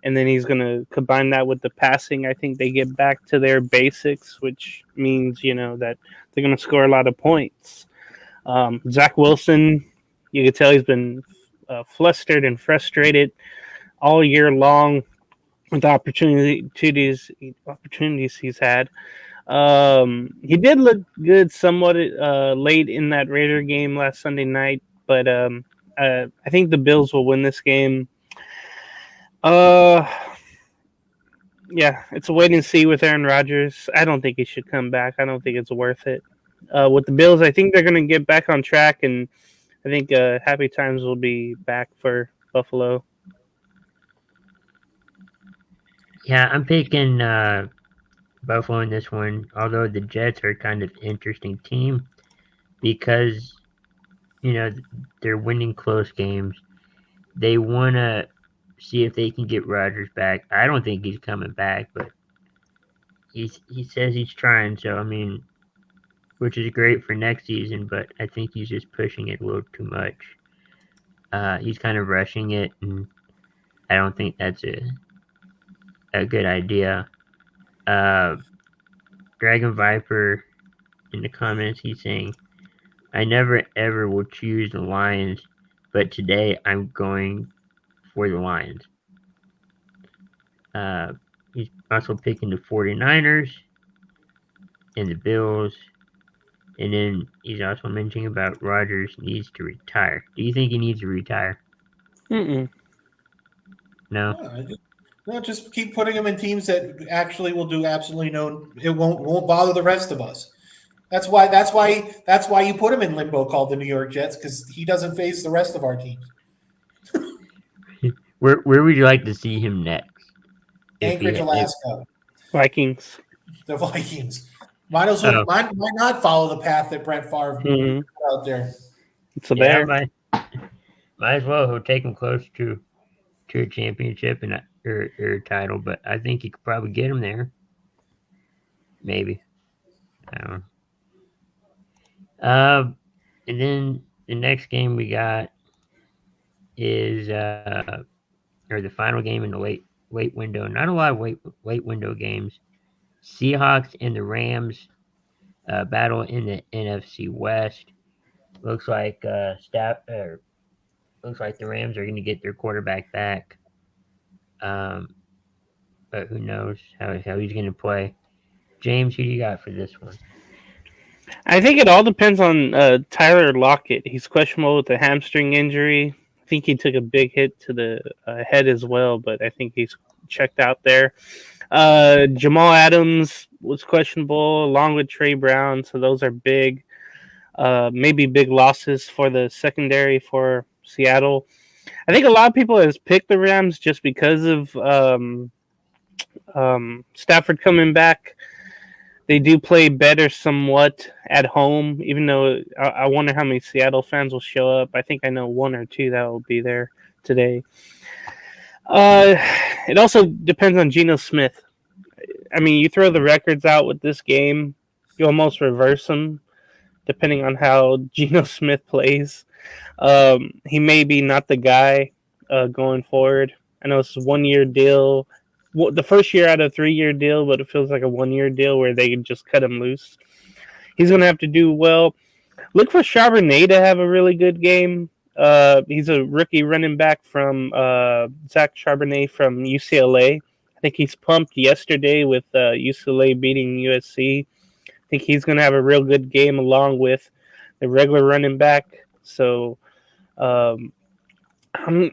and then he's going to combine that with the passing. I think they get back to their basics, which means, that they're going to score a lot of points. Zach Wilson, you can tell he's been flustered and frustrated all year long with the opportunities he's had. He did look good somewhat late in that Raider game last Sunday night, but I think the Bills will win this game. Yeah, it's a wait and see with Aaron Rodgers. I don't think he should come back. I don't think it's worth it. With the Bills, I think they're going to get back on track, and I think happy times will be back for Buffalo. Yeah, I'm picking Buffalo in this one, although the Jets are kind of interesting team because, they're winning close games. They want to see if they can get Rodgers back. I don't think he's coming back, but he says he's trying, so I mean, which is great for next season, but I think he's just pushing it a little too much. He's kind of rushing it, and I don't think that's a good idea. Dragon Viper in the comments, he's saying, I never ever will choose the Lions, but today I'm going for the Lions. He's also picking the 49ers and the Bills. And then he's also mentioning about Rodgers needs to retire. Do you think he needs to retire? Mm-mm. No? No, just keep putting him in teams that actually will do absolutely no. It won't bother the rest of us. That's why you put him in limbo called the New York Jets because he doesn't face the rest of our teams. Where would you like to see him next? Anchorage, If Alaska, Vikings. the Vikings. Might as well oh might not follow the path that Brett Favre Hmm. put out there. It's a yeah, bear. might as well. He'll take him close to a championship and or a title, but I think he could probably get him there. Maybe. I don't know. And then the next game we got is or the final game in the late window. Not a lot of late window games. Seahawks and the Rams battle in the NFC West. Looks like looks like the Rams are going to get their quarterback back. Um, but who knows how he's going to play. James, who do you got for this one? I think it all depends on Tyler Lockett. He's questionable with a hamstring injury. I think he took a big hit to the head as well, but I think he's checked out there. Jamal Adams was questionable along with Trey Brown, so those are big, maybe big losses for the secondary for Seattle. I think a lot of people has picked the Rams just because of Stafford coming back. They do play better somewhat at home, even though I wonder how many Seattle fans will show up. I think I know one or two that will be there today. Uh, it also depends on Geno Smith. I mean, you throw the records out with this game, you almost reverse them depending on how Geno Smith plays. He may be not the guy going forward. I know it's a 1 year deal. Well, the first year out of a 3 year deal, but it feels like a 1 year deal where they can just cut him loose. He's going to have to do well. Look for Charbonnet to have a really good game. He's a rookie running back from Zach Charbonnet from UCLA. I think he's pumped yesterday with UCLA beating USC. I think he's going to have a real good game along with the regular running back. So um, I'm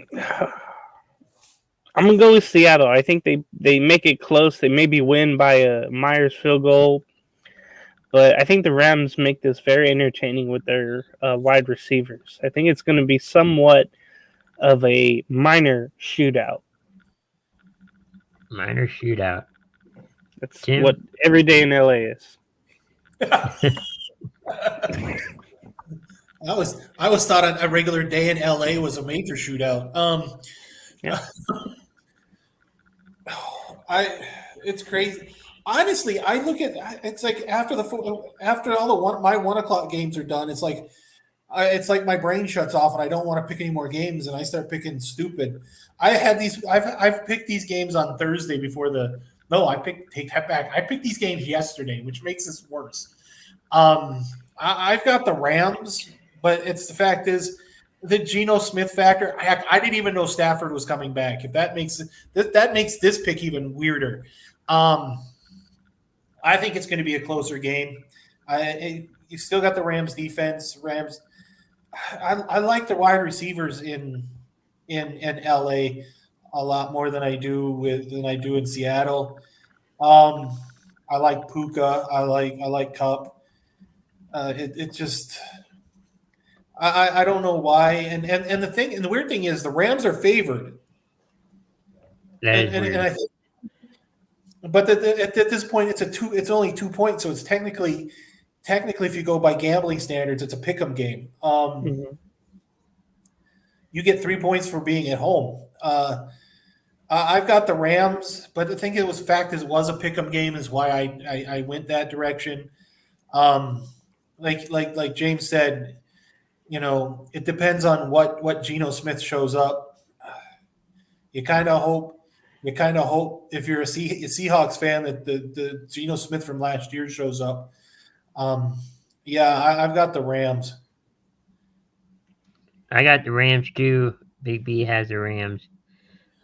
I'm gonna go with Seattle. I think they make it close. They maybe win by a Myers field goal, but I think the Rams make this very entertaining with their wide receivers. I think it's going to be somewhat of a minor shootout. Minor shootout. That's Tim? what every day in LA is. I was thought a regular day in LA was a major shootout. Yeah. It's crazy. Honestly, I look at it's like after all my 1 o'clock games are done. It's like my brain shuts off and I don't want to pick any more games and I start picking stupid. I've picked these games on Thursday before the no take that back. I picked these games yesterday, which makes this worse. I've got the Rams, but it's the fact is the Geno Smith factor. I didn't even know Stafford was coming back. If that makes this pick even weirder. I think it's going to be a closer game. You still got the Rams defense. I like the wide receivers in LA a lot more than I do in Seattle. I like Puka. I like Cup. It just I don't know why. And the weird thing is the Rams are favored. That is weird. And I think, but at this point it's only 2 points, so it's technically if you go by gambling standards, it's a pick'em game. You get 3 points for being at home. I've got the Rams, but I think it was a pick'em game is why I went that direction. Like James said, it depends on what Geno Smith shows up. You kind of hope if you're a Seahawks fan that the Geno Smith from last year shows up. I've got the Rams. I got the Rams too. Big B has the Rams.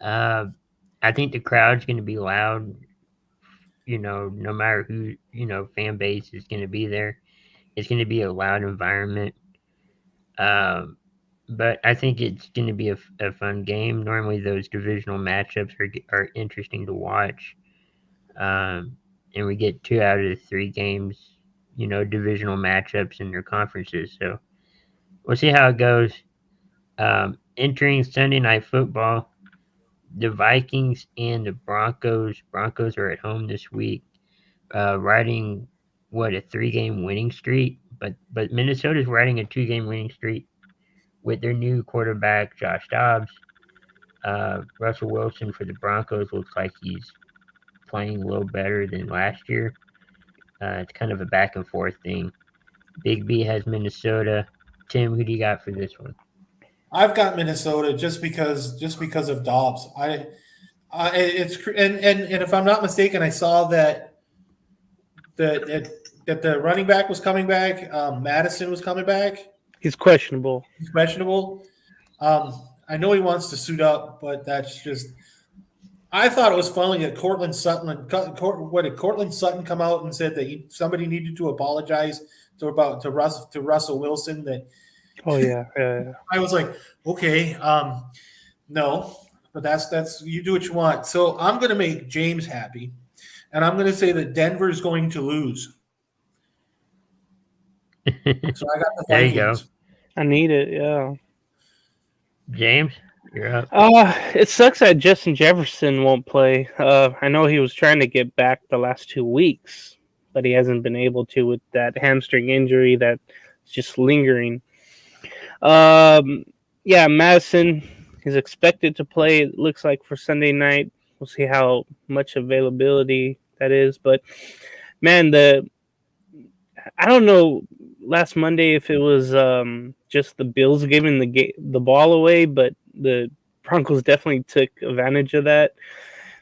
I think the crowd's going to be loud. No matter who fan base is going to be there, it's going to be a loud environment. but I think it's going to be a fun game. Normally, those divisional matchups are interesting to watch, and we get 2 out of the 3 games, divisional matchups in their conferences. So we'll see how it goes. Entering Sunday Night Football, the Vikings and the Broncos. Broncos are at home this week, riding a 3-game winning streak. But Minnesota's riding a 2-game winning streak with their new quarterback Josh Dobbs. Russell Wilson for the Broncos looks like he's playing a little better than last year. It's kind of a back and forth thing. Big B has Minnesota. Tim, who do you got for this one? I've got Minnesota just because of Dobbs. And if I'm not mistaken, I saw that the running back was coming back. Madison was coming back. He's questionable. He's questionable. I know he wants to suit up, but that's just. I thought it was funny that Cortland Sutton. What did Cortland Sutton come out and said that somebody needed to apologize to Russell Wilson? That. Oh yeah. I was like, okay, no, but that's you do what you want. So I'm going to make James happy, and I'm going to say that Denver's going to lose. So I got the There you Vikings. go. I need it. Yeah. James, you're up. It sucks that Justin Jefferson won't play. I know he was trying to get back the last 2 weeks, but he hasn't been able to with that hamstring injury that's just lingering. Yeah, Madison is expected to play, it looks like, for Sunday night. We'll see how much availability that is. But, man, I don't know last Monday if it was just the Bills giving the ball away, but the Broncos definitely took advantage of that.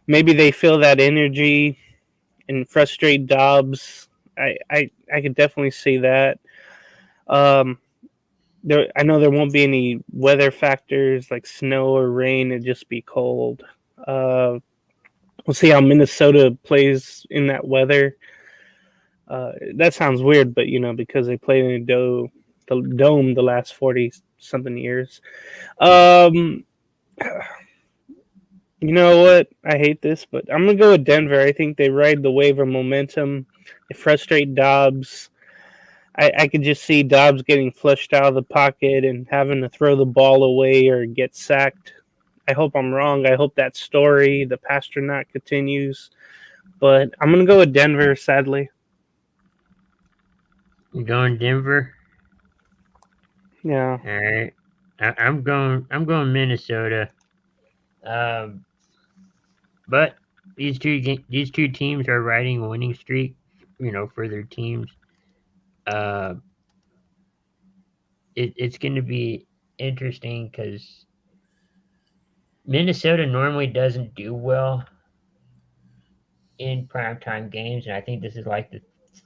Maybe they feel that energy and frustrate Dobbs. I could definitely see that. I know there won't be any weather factors like snow or rain. It'd just be cold. We'll see how Minnesota plays in that weather. That sounds weird, but because they played in the dome the last 40-something years. You know what? I hate this, but I'm gonna go with Denver. I think they ride the wave of momentum. They frustrate Dobbs. I could just see Dobbs getting flushed out of the pocket and having to throw the ball away or get sacked. I hope I'm wrong. I hope that story, the Pasternak, continues. But I'm going to go with Denver, sadly. You going Denver? Yeah. All right. I'm going Minnesota. But these two teams are riding a winning streak, for their teams. It's going to be interesting because Minnesota normally doesn't do well in primetime games, and I think this is like the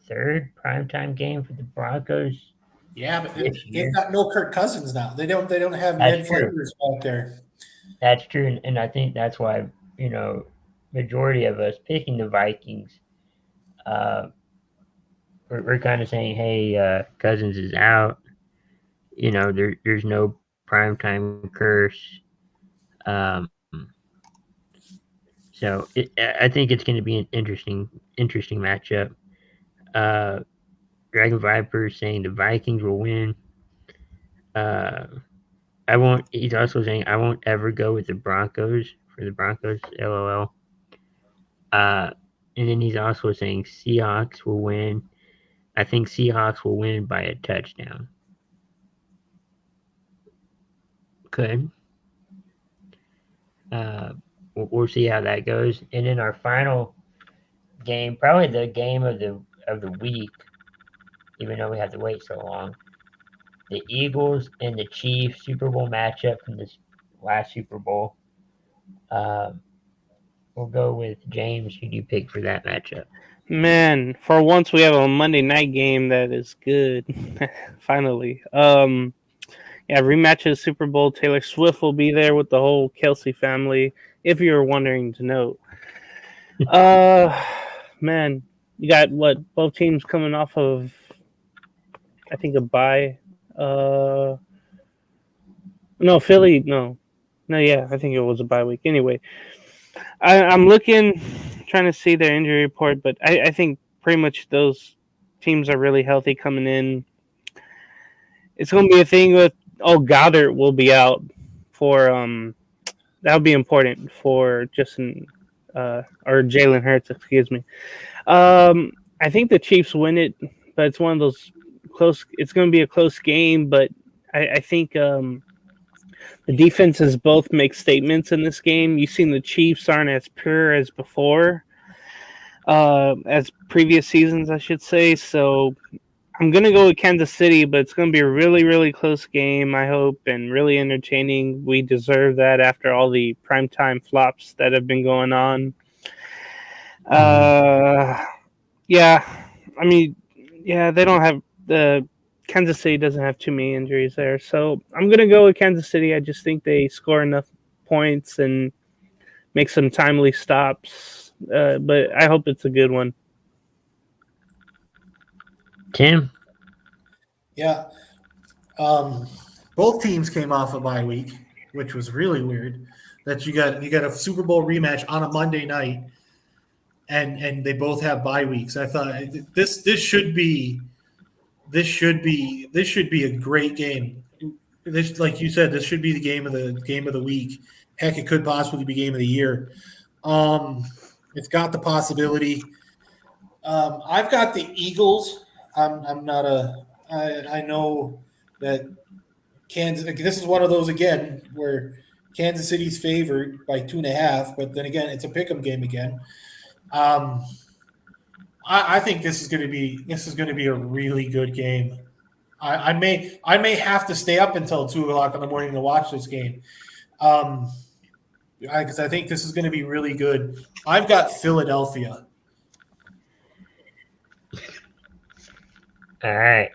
3rd primetime game for the Broncos. Yeah, but this year. they've got no Kirk Cousins now. They don't have That's Ned true. Flanders back there. That's true, and I think that's why majority of us picking the Vikings. We're kind of saying, hey, Cousins is out. There's no primetime curse. So I think it's going to be an interesting matchup. Dragon Viper saying the Vikings will win. He's also saying I won't ever go with the Broncos for the Broncos. LOL. And then he's also saying Seahawks will win. I think Seahawks will win by a touchdown. Could. We'll see how that goes. And then our final game, probably the game of the week, even though we have to wait so long. The Eagles and the Chiefs Super Bowl matchup from this last Super Bowl. We'll go with James. Who do you pick for that matchup? Man, for once we have a Monday night game that is good. Finally. Yeah, rematch of the Super Bowl. Taylor Swift will be there with the whole Kelsey family, if you're wondering to know. Man, you got both teams coming off of, I think, a bye. No, Philly. No, no. Yeah, I think it was a bye week. Anyway, I'm looking, trying to see their injury report, but I think pretty much those teams are really healthy coming in. It's going to be a thing with Goddard will be out for that'll be important for Justin or Jalen Hurts, excuse me. I think the Chiefs win it, but it's one of those close. It's going to be a close game, but I think the defenses both make statements in this game. You've seen the Chiefs aren't as pure as before, as previous seasons, I should say. So I'm going to go with Kansas City, but it's going to be a really, really close game, I hope, and really entertaining. We deserve that after all the primetime flops that have been going on. Yeah, I mean, yeah, they don't have the Kansas City doesn't have too many injuries there, so I'm gonna go with Kansas City. I just think they score enough points and make some timely stops. But I hope it's a good one. Tim? Yeah. Both teams came off a bye week, which was really weird. That you got a Super Bowl rematch on a Monday night, and they both have bye weeks. I thought this should be a great game. This, like you said, this should be the game of the week. Heck, it could possibly be game of the year. It's got the possibility. I've got the Eagles. I'm not a. I know that Kansas. This is one of those again where Kansas City's favored by 2.5, but then again, it's a pick'em game again. I think this is going to be a really good game. I may have to stay up until 2 o'clock in the morning to watch this game, because I think this is going to be really good. I've got Philadelphia. All right.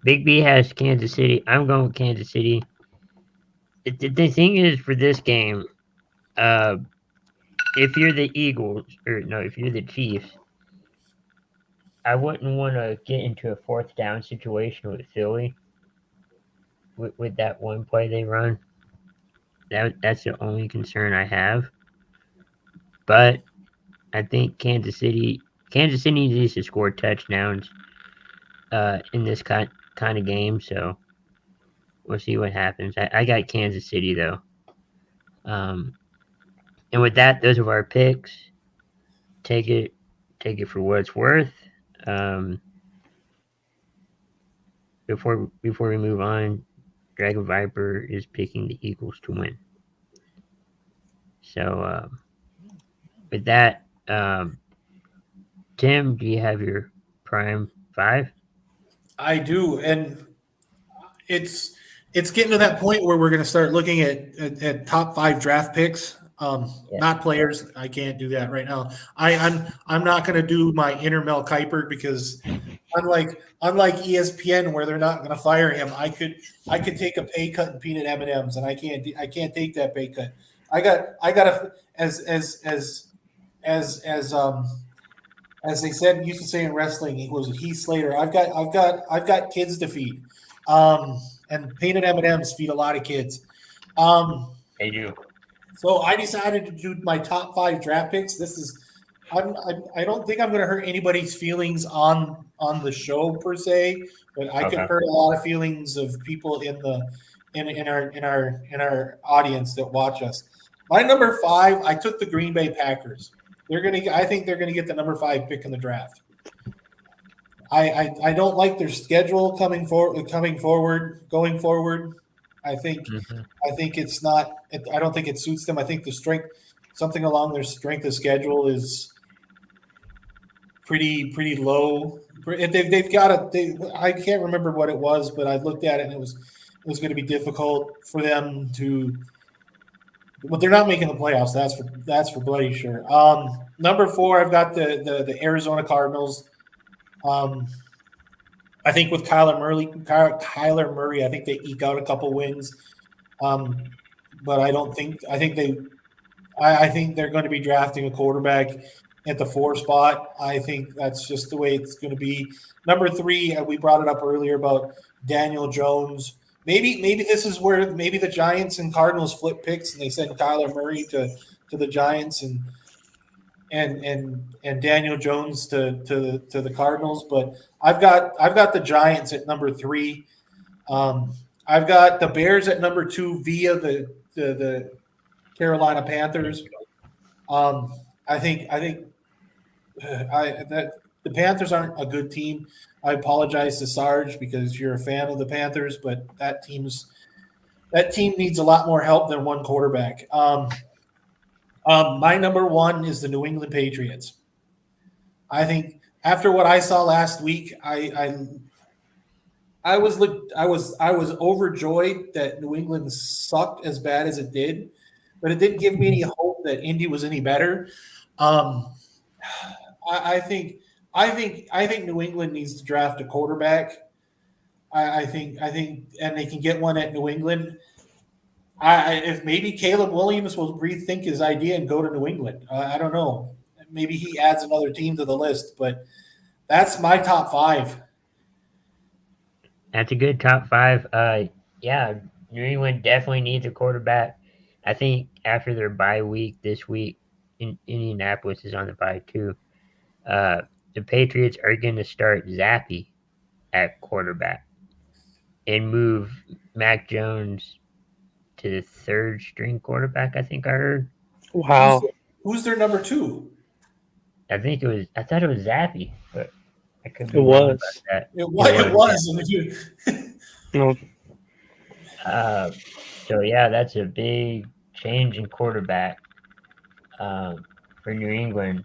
Big B has Kansas City. I'm going with Kansas City. The thing is, for this game, if you're the Eagles, or no, if you're the Chiefs, I wouldn't want to get into a fourth down situation with Philly with that one play they run. That's the only concern I have. But I think Kansas City needs to score touchdowns in this kind of game, so we'll see what happens. I got Kansas City though. And with that, those are our picks. Take it for what it's worth. Before we move on, Dragon Viper is picking the Eagles to win. So with that, Tim, do you have your prime 5? I do, and it's getting to that point where we're going to start looking at top 5 draft picks. Not players. I can't do that right now. I'm not going to do my inner Mel Kiper because unlike ESPN where they're not going to fire him, I could take a pay cut and peanut M&Ms, and I can't take that pay cut. I got a as they said used to say in wrestling, he was Heath Slater. I've got kids to feed, and peanut M&Ms feed a lot of kids. They do. So I decided to do my top 5 draft picks. This is, I don't think I'm going to hurt anybody's feelings on the show per se, but I could hurt a lot of feelings of people in our audience that watch us. My number 5, I took the Green Bay Packers. I think they're gonna get the number 5 pick in the draft. I don't like their schedule going forward. I think it's not. I don't think it suits them. I think the strength, something along their strength of schedule is pretty low. They've got I can't remember what it was, but I looked at it and it was going to be difficult for them to. But they're not making the playoffs. That's for bloody sure. Number 4, I've got the Arizona Cardinals. I think with Kyler Murray, I think they eke out a couple wins. But I think they're going to be drafting a quarterback at the 4 spot. I think that's just the way it's going to be. Number 3, we brought it up earlier about Daniel Jones. maybe this is where maybe the Giants and Cardinals flip picks and they send Kyler Murray to the Giants and Daniel Jones to the Cardinals. But I've got the Giants at number 3. I've got the Bears at number 2 via the Carolina Panthers. I think that the Panthers aren't a good team. I apologize to Sarge because you're a fan of the Panthers, but that team needs a lot more help than one quarterback. My number 1 is the New England Patriots. I think after what I saw last week, I was overjoyed that New England sucked as bad as it did, but it didn't give me any hope that Indy was any better. I think New England needs to draft a quarterback. I think, and they can get one at New England. If maybe Caleb Williams will rethink his idea and go to New England. I don't know. Maybe he adds another team to the list, but that's my top 5. That's a good top 5. Yeah, New England definitely needs a quarterback. I think after their bye week this week, Indianapolis is on the bye too. The Patriots are going to start Zappy at quarterback and move Mac Jones to the 3rd string quarterback. I think I heard. Wow. Who's their number 2? I thought it was Zappy, but I could be It wrong was. about that. It was. No. So yeah, that's a big change in quarterback for New England.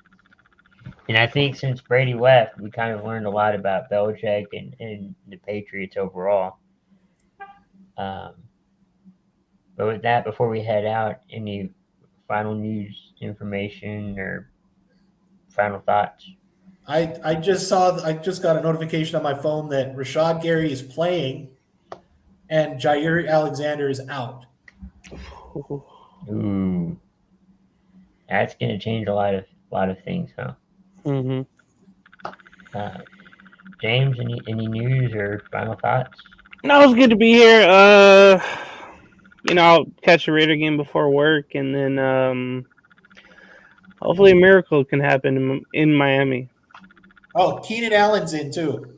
And I think since Brady left, we kind of learned a lot about Belichick and the Patriots overall. But with that, before we head out, any final news, information, or final thoughts? I just got a notification on my phone that Rashad Gary is playing and Jair Alexander is out. Ooh, that's going to change a lot of things, huh? Mm-hmm. James, any news or final thoughts? No, it's good to be here. I'll catch a Raider game before work, and then hopefully a miracle can happen in Miami. Oh, Keenan Allen's in too.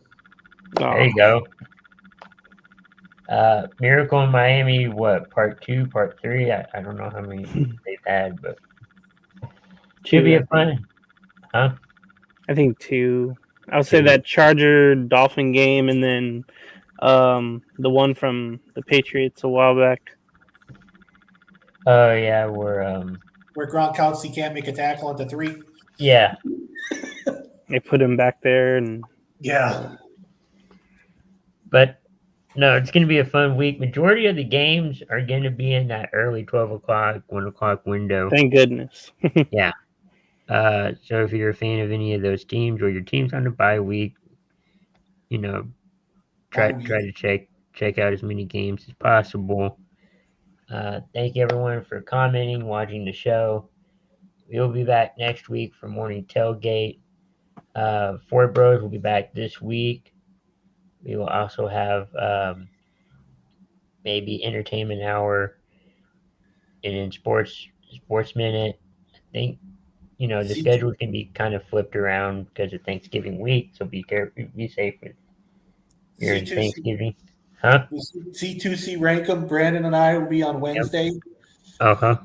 There you go. Miracle in Miami, what, part 2, part 3? I don't know how many they've had, but should be a fun, huh? I think 2. I would say that Charger Dolphin game, and then the one from the Patriots a while back. Oh yeah, where Gronkowski can't make a tackle at the 3. Yeah, they put him back there, and yeah. But no, it's going to be a fun week. Majority of the games are going to be in that early 12 o'clock, 1 o'clock window. Thank goodness. Yeah. So if you're a fan of any of those teams or your team's on a bye week, try to check out as many games as possible. Thank you everyone for commenting, watching the show. We'll be back next week for morning tailgate. Four Bros will be back this week. We will also have maybe entertainment hour and in sports minute. I think the schedule can be kind of flipped around because of Thanksgiving week. So be careful, be safe with your Thanksgiving, huh? C2C Rankum, Brandon and I will be on Wednesday. Yep.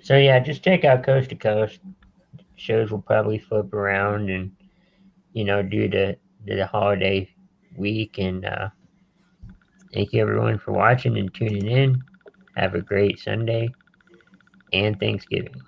So yeah, just check out Coast to Coast. Shows will probably flip around and due to the holiday week. And thank you everyone for watching and tuning in. Have a great Sunday and Thanksgiving.